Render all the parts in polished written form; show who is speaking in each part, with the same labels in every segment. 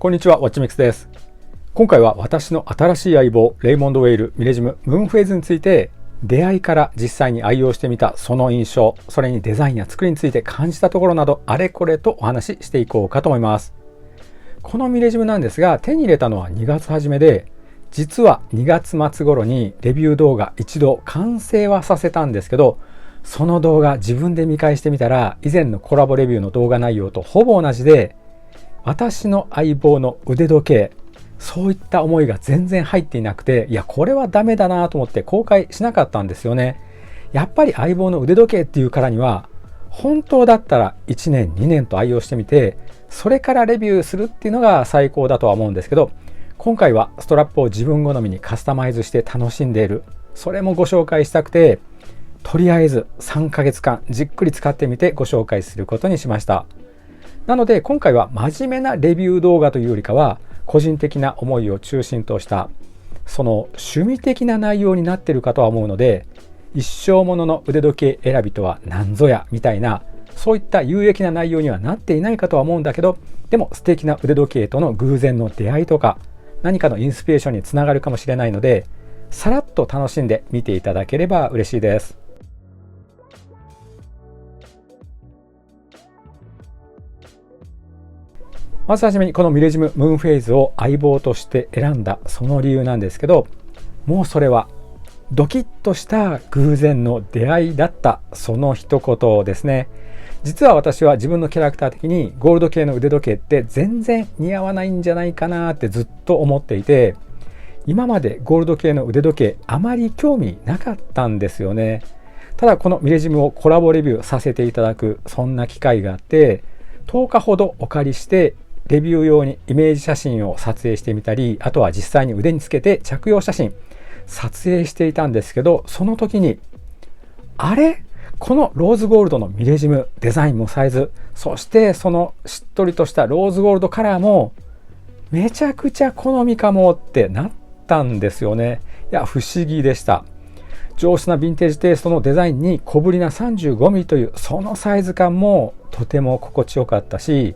Speaker 1: こんにちは、ウォッチミックスです。今回は私の新しい相棒、レイモンド・ウェイル・ミレジム・ムーンフェイズについて、出会いから実際に愛用してみたその印象、それにデザインや作りについて感じたところなど、あれこれとお話ししていこうかと思います。このミレジムなんですが、手に入れたのは2月初めで、実は2月末頃にレビュー動画一度完成はさせたんですけど、その動画自分で見返してみたら、以前のコラボレビューの動画内容とほぼ同じで、私の相棒の腕時計、そういった思いが全然入っていなくて、いやこれはダメだなと思って公開しなかったんですよね。やっぱり相棒の腕時計っていうからには、本当だったら1年2年と愛用してみて、それからレビューするっていうのが最高だとは思うんですけど、今回はストラップを自分好みにカスタマイズして楽しんでいる、それもご紹介したくて、とりあえず3ヶ月間じっくり使ってみてご紹介することにしました。なので今回は真面目なレビュー動画というよりかは、個人的な思いを中心としたその趣味的な内容になっているかとは思うので、一生ものの腕時計選びとは何ぞやみたいな、そういった有益な内容にはなっていないかとは思うんだけど、でも素敵な腕時計との偶然の出会いとか何かのインスピレーションにつながるかもしれないので、さらっと楽しんで見ていただければ嬉しいです。まずはじめにこのミレジムムーンフェイズを相棒として選んだその理由なんですけど、もうそれはドキッとした偶然の出会いだったその一言ですね。実は私は自分のキャラクター的にゴールド系の腕時計って全然似合わないんじゃないかなってずっと思っていて、今までゴールド系の腕時計あまり興味なかったんですよね。ただこのミレジムをコラボレビューさせていただくそんな機会があって、10日ほどお借りしてレビュー用にイメージ写真を撮影してみたり、あとは実際に腕につけて着用写真撮影していたんですけど、その時にあれ、このローズゴールドのミレジム、デザインもサイズ、そしてそのしっとりとしたローズゴールドカラーもめちゃくちゃ好みかもってなったんですよね。いや不思議でした。上質なヴィンテージテイストのデザインに小ぶりな 35mm というそのサイズ感もとても心地よかったし、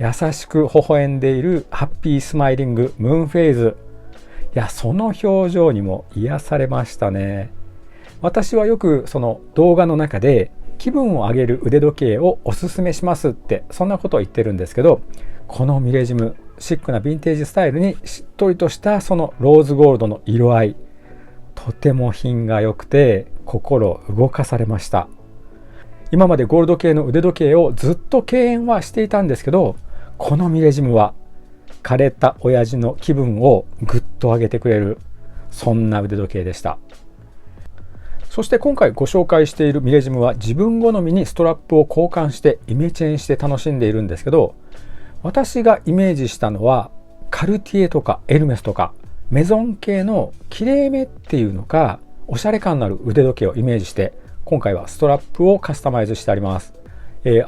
Speaker 1: 優しく微笑んでいるハッピースマイリングムーンフェイズ、いやその表情にも癒されましたね。私はよくその動画の中で気分を上げる腕時計をおすすめしますってそんなことを言ってるんですけど、このミレジムシックなヴィンテージスタイルにしっとりとしたそのローズゴールドの色合い、とても品が良くて心動かされました。今までゴールド系の腕時計をずっと敬遠はしていたんですけど、このミレジムは枯れた親父の気分をぐっと上げてくれる、そんな腕時計でした。そして今回ご紹介しているミレジムは自分好みにストラップを交換してイメチェンして楽しんでいるんですけど、私がイメージしたのはカルティエとかエルメスとかメゾン系のきれいめっていうのかおしゃれ感のある腕時計をイメージして、今回はストラップをカスタマイズしてあります。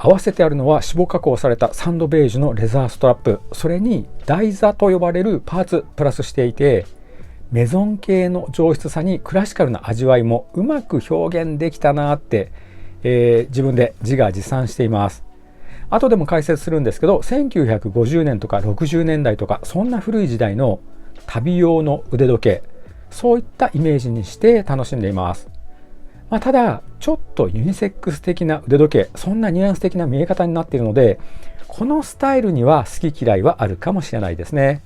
Speaker 1: 合わせてあるのは脂肪加工されたサンドベージュのレザーストラップ、それに台座と呼ばれるパーツプラスしていて、メゾン系の上質さにクラシカルな味わいもうまく表現できたなって、自分で自画自賛しています。後でも解説するんですけど、1950年とか60年代とかそんな古い時代の旅用の腕時計、そういったイメージにして楽しんでいます。ただちょっとユニセックス的な腕時計、そんなニュアンス的な見え方になっているので、このスタイルには好き嫌いはあるかもしれないですね。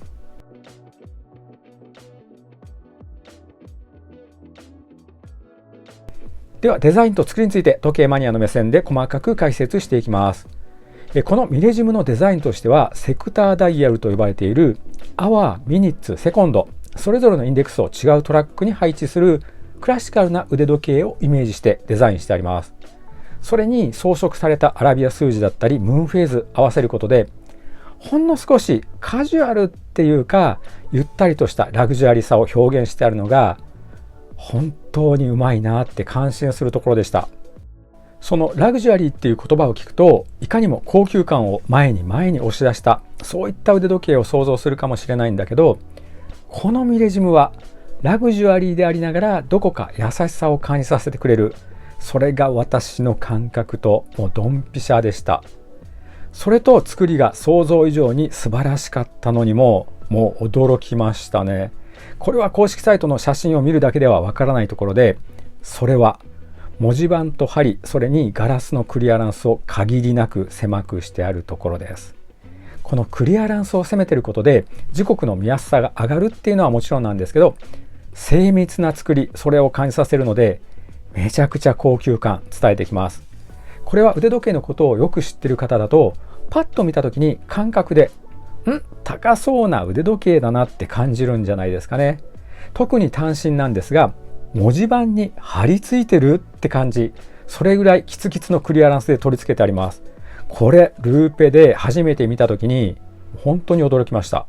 Speaker 1: ではデザインと作りについて時計マニアの目線で細かく解説していきます。このミレジムのデザインとしては、セクターダイヤルと呼ばれているアワー、ミニッツ、セコンド、それぞれのインデックスを違うトラックに配置するクラシカルな腕時計をイメージしてデザインしてあります。それに装飾されたアラビア数字だったりムーンフェーズ合わせることで、ほんの少しカジュアルっていうかゆったりとしたラグジュアリーさを表現してあるのが本当にうまいなって感心するところでした。そのラグジュアリーっていう言葉を聞くと、いかにも高級感を前に押し出した、そういった腕時計を想像するかもしれないんだけど、このミレジムはラグジュアリーでありながらどこか優しさを感じさせてくれる、それが私の感覚ともうドンピシャでした。それと作りが想像以上に素晴らしかったのにもう驚きましたね。これは公式サイトの写真を見るだけではわからないところで、それは文字盤と針、それにガラスのクリアランスを限りなく狭くしてあるところです。このクリアランスを攻めていることで時刻の見やすさが上がるっていうのはもちろんなんですけど、精密な作り、それを感じさせるのでめちゃくちゃ高級感伝えてきます。これは腕時計のことをよく知っている方だとパッと見た時に感覚で高そうな腕時計だなって感じるんじゃないですかね。特に単身なんですが、文字盤に貼り付いてるって感じ、それぐらいキツキツのクリアランスで取り付けてあります。これルーペで初めて見た時に本当に驚きました。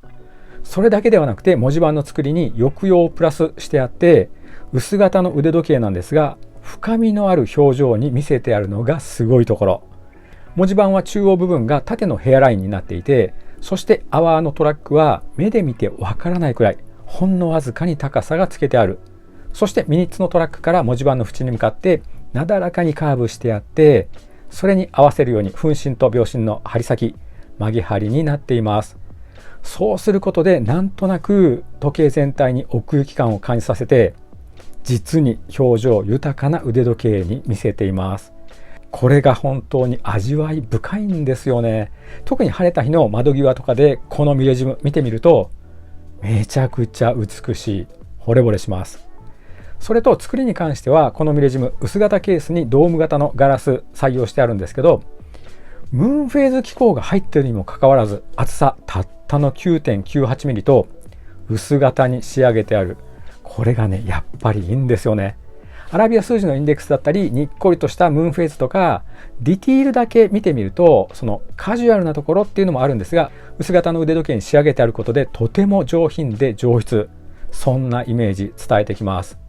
Speaker 1: それだけではなくて文字盤の作りに抑揚をプラスしてあって、薄型の腕時計なんですが深みのある表情に見せてあるのがすごいところ。文字盤は中央部分が縦のヘアラインになっていて、そしてアワーのトラックは目で見てわからないくらいほんのわずかに高さがつけてある。そしてミニッツのトラックから文字盤の縁に向かってなだらかにカーブしてあって、それに合わせるように分針と秒針の針先、曲げ針になっています。そうすることでなんとなく時計全体に奥行き感を感じさせて、実に表情豊かな腕時計に見せています。これが本当に味わい深いんですよね。特に晴れた日の窓際とかでこのミレジム見てみるとめちゃくちゃ美しい、惚れ惚れします。それと作りに関してはこのミレジム薄型ケースにドーム型のガラス採用してあるんですけど、ムーンフェーズ機構が入っているにもかかわらず厚さたったの 9.98 ミリと薄型に仕上げてある。これがねやっぱりいいんですよね。アラビア数字のインデックスだったりにっこりとしたムーンフェーズとかディティールだけ見てみるとそのカジュアルなところっていうのもあるんですが、薄型の腕時計に仕上げてあることでとても上品で上質、そんなイメージ伝えてきます。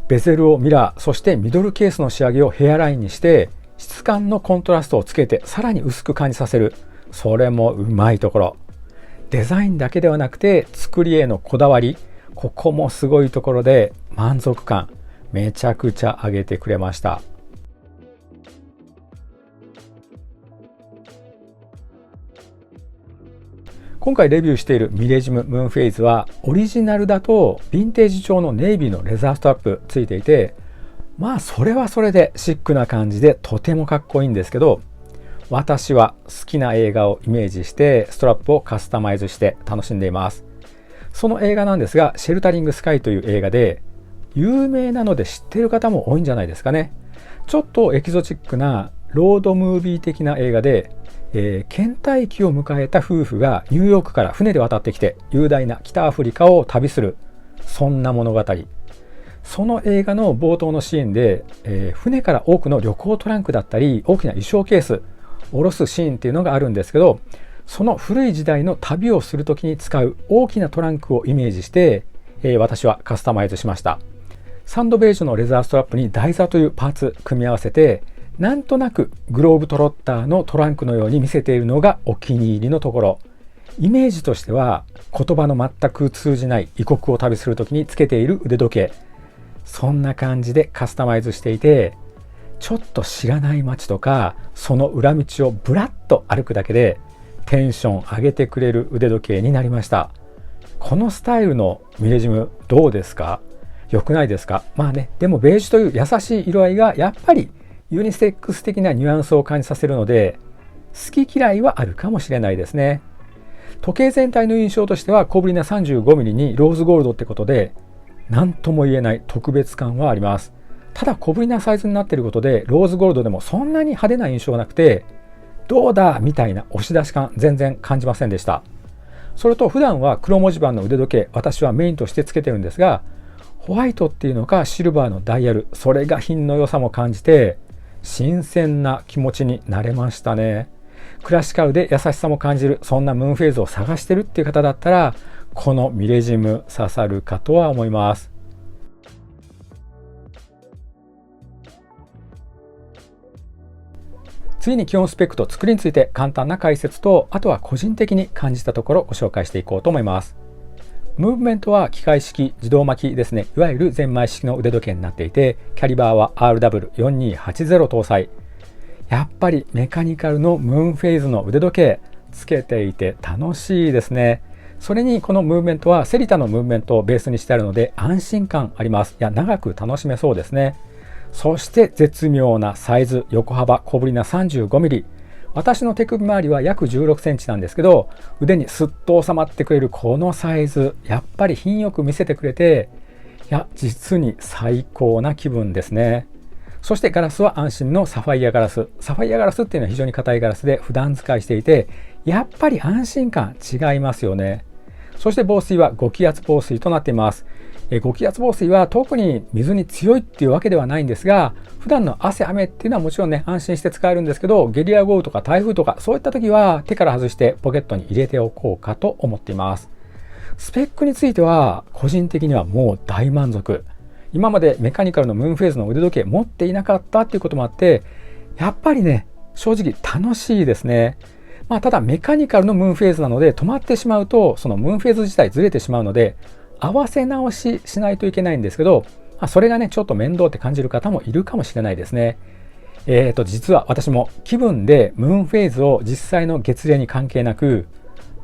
Speaker 1: ベゼルをミラー、そしてミドルケースの仕上げをヘアラインにして質感のコントラストをつけてさらに薄く感じさせる、それもうまいところ。デザインだけではなくて作りへのこだわり、ここもすごいところで満足感めちゃくちゃ上げてくれました。今回レビューしているミレジムムーンフェイズはオリジナルだとヴィンテージ調のネイビーのレザーストラップついていて、まあそれはそれでシックな感じでとてもかっこいいんですけど、私は好きな映画をイメージしてストラップをカスタマイズして楽しんでいます。その映画なんですがシェルタリングスカイという映画で、有名なので知っている方も多いんじゃないですかね。ちょっとエキゾチックなロードムービー的な映画で、倦怠期を迎えた夫婦がニューヨークから船で渡ってきて雄大な北アフリカを旅する、そんな物語。その映画の冒頭のシーンで、船から多くの旅行トランクだったり大きな衣装ケース下ろすシーンっていうのがあるんですけど、その古い時代の旅をするときに使う大きなトランクをイメージして、私はカスタマイズしました。サンドベージュのレザーストラップに台座というパーツ組み合わせて、なんとなくグローブトロッターのトランクのように見せているのがお気に入りのところ。イメージとしては言葉の全く通じない異国を旅するときにつけている腕時計、そんな感じでカスタマイズしていて、ちょっと知らない街とかその裏道をブラッと歩くだけでテンション上げてくれる腕時計になりました。このスタイルのミレジムどうですか？良くないですか？まあね、でもベージュという優しい色合いがやっぱりユニセックス的なニュアンスを感じさせるので、好き嫌いはあるかもしれないですね。時計全体の印象としては小ぶりな 35mm にローズゴールドってことで、何とも言えない特別感はあります。ただ小ぶりなサイズになっていることでローズゴールドでもそんなに派手な印象はなくて、どうだみたいな押し出し感全然感じませんでした。それと普段は黒文字盤の腕時計、私はメインとしてつけてるんですが、ホワイトっていうのかシルバーのダイヤル、それが品の良さも感じて新鮮な気持ちになれましたね。クラシカルで優しさも感じる、そんなムーンフェーズを探してるっていう方だったらこのミレジム刺さるかとは思います。次に基本スペックと作りについて簡単な解説と、あとは個人的に感じたところをご紹介していこうと思います。ムーブメントは機械式自動巻きですね。いわゆるゼンマイ式の腕時計になっていて、キャリバーは RW4280 搭載。やっぱりメカニカルのムーンフェイズの腕時計つけていて楽しいですね。それにこのムーブメントはセリタのムーブメントをベースにしてあるので安心感あります。いや、長く楽しめそうですね。そして絶妙なサイズ、横幅小ぶりな 35mm。 私の手首周りは約16センチなんですけど、腕にスッと収まってくれるこのサイズ、やっぱり品よく見せてくれて、いや実に最高な気分ですね。そしてガラスは安心のサファイアガラス。サファイアガラスっていうのは非常に硬いガラスで普段使いしていて、やっぱり安心感違いますよね。そして防水は5気圧防水となっています。5気圧防水は特に水に強いっていうわけではないんですが、普段の汗雨っていうのはもちろんね安心して使えるんですけど、ゲリラ豪雨とか台風とかそういった時は手から外してポケットに入れておこうかと思っています。スペックについては個人的にはもう大満足。今までメカニカルのムーンフェイズの腕時計持っていなかったっていうこともあって、やっぱりね正直楽しいですね。ただメカニカルのムーンフェーズなので止まってしまうとそのムーンフェーズ自体ずれてしまうので合わせ直ししないといけないんですけど、それがねちょっと面倒って感じる方もいるかもしれないですね。実は私も気分でムーンフェーズを実際の月齢に関係なく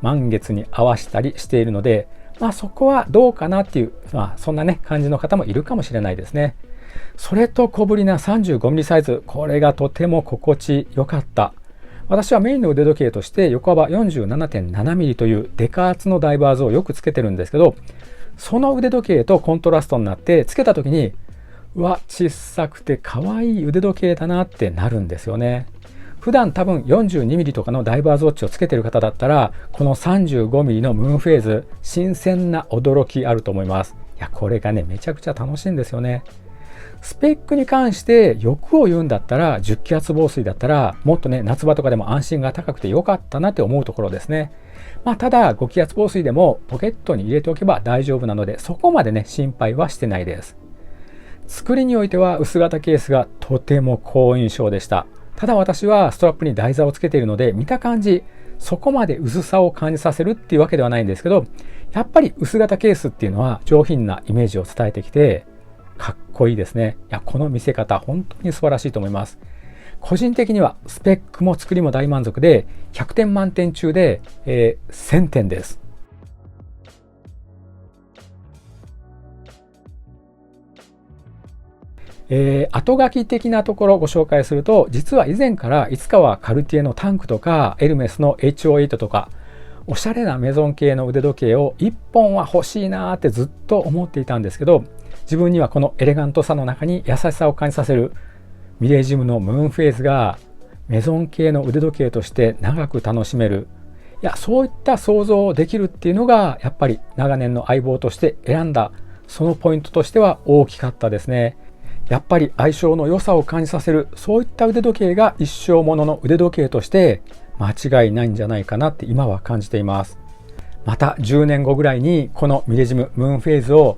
Speaker 1: 満月に合わせたりしているので、そこはどうかなっていう、そんなね感じの方もいるかもしれないですね。それと小ぶりな 35mm サイズ、これがとても心地よかった。私はメインの腕時計として横幅 47.7mm というデカ厚のダイバーズをよくつけてるんですけど、その腕時計とコントラストになってつけた時に、うわ小さくて可愛い腕時計だなってなるんですよね。普段多分 42mm とかのダイバーズウォッチをつけてる方だったら、この 35mm のムーンフェーズ新鮮な驚きあると思います。いやこれがねめちゃくちゃ楽しいんですよね。スペックに関して欲を言うんだったら10気圧防水だったらもっとね夏場とかでも安心が高くて良かったなって思うところですね。ただ5気圧防水でもポケットに入れておけば大丈夫なので、そこまでね心配はしてないです。作りにおいては薄型ケースがとても好印象でした。ただ私はストラップに台座をつけているので、見た感じそこまで薄さを感じさせるっていうわけではないんですけど、やっぱり薄型ケースっていうのは上品なイメージを伝えてきてかっこいいですね。いやこの見せ方本当に素晴らしいと思います。個人的にはスペックも作りも大満足で100点満点中で、1000点です。後書き的なところをご紹介すると、実は以前からいつかはカルティエのタンクとかエルメスの HO8 とかおしゃれなメゾン系の腕時計を1本は欲しいなーってずっと思っていたんですけど、自分にはこのエレガントさの中に優しさを感じさせるミレージムのムーンフェーズがメゾン系の腕時計として長く楽しめる、いやそういった想像をできるっていうのがやっぱり長年の相棒として選んだそのポイントとしては大きかったですね。やっぱり相性の良さを感じさせる、そういった腕時計が一生ものの腕時計として間違いないんじゃないかなって今は感じています。また10年後ぐらいにこのミレジムムーンフェーズを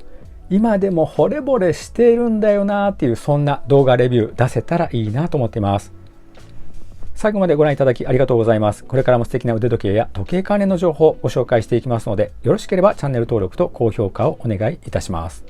Speaker 1: 今でも惚れ惚れしているんだよなっていう、そんな動画レビュー出せたらいいなと思っています。最後までご覧いただきありがとうございます。これからも素敵な腕時計や時計関連の情報をご紹介していきますので、よろしければチャンネル登録と高評価をお願いいたします。